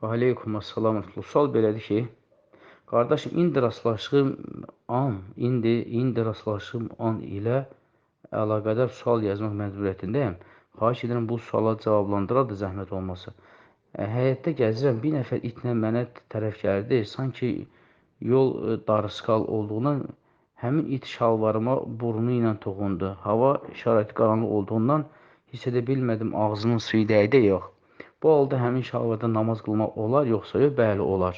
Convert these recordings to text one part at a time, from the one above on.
Aleykum assalam. Sual belədir ki, qardaşım, indi rastlaşdığım an ilə əlaqədar sual yazmaq məcburiyyətindəyəm. Xahiş edirəm bu suala cavablandırar da zəhmət olmasa. Həyətdə gəzirəm, bir nəfər itlə mənə tərəf gəldi. Sanki yol darısqal olduğundan həmin it şalvarıma burnu ilə toxundu. Hava şəraiti qaranlıq olduğundan hiss edə bilmədim ağzımın suyu dəydi yox. Bu halda həmin şalvarda namaz qılmaq olar, yoxsa yox? Bəli, olar.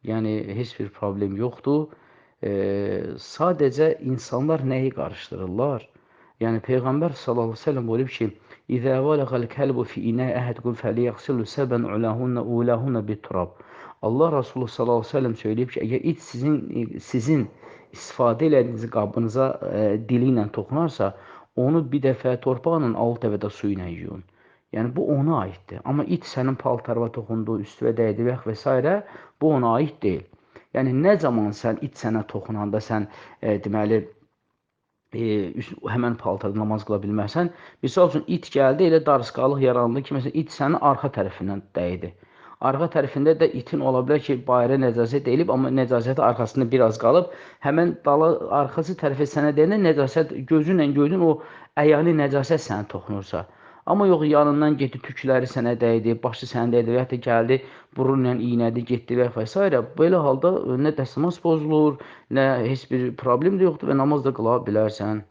Yəni, heç bir problem yoxdur. Sadəcə insanlar nəyi qarışdırırlar? Yəni, Peyğəmbər sallallahu əleyhi və səlləm buyurub ki, İzə vələğəl kəlbu fi inəy əhədqum fəliyyəqsilu səbən ulahunna bit-turab. Allah Rasulü sallallahu əleyhi və səlləm söyləyib ki, əgər it sizin istifadə elədiyiniz qabınıza dili ilə toxunarsa, onu bir dəfə torpaqla, 6 dəfə də su ilə yuyun. Yəni, bu ona aiddir. Amma it sənin paltarına toxundu, üstünə dəydi və s. bu ona aid deyil. Yəni, nə zaman it sənə toxunanda sən, deməli, həmən paltarda namaz qıla bilməsən, misal üçün, it gəldi, elə darısqalıq yarandı ki, məsələn, it sənin arxa tərəfindən dəydi. Arxa tərəfində də itin ola bilər ki, bayra nəcasət deyilib, amma nəcasəti arxasında biraz qalıb, həmən arxası tərəfə sənə deyəndə nəcasət gözünlə gördün, o əyani nəcasət sənə toxunursa. Amma yox, yanından getdi, tükləri sənə dəydi, başı sənə dəydi və ya gəldi, burunla iynədi, getdi və s. Belə halda nə dəstəmaz pozulur, nə heç bir problem də yoxdur və namaz da qıla bilərsən.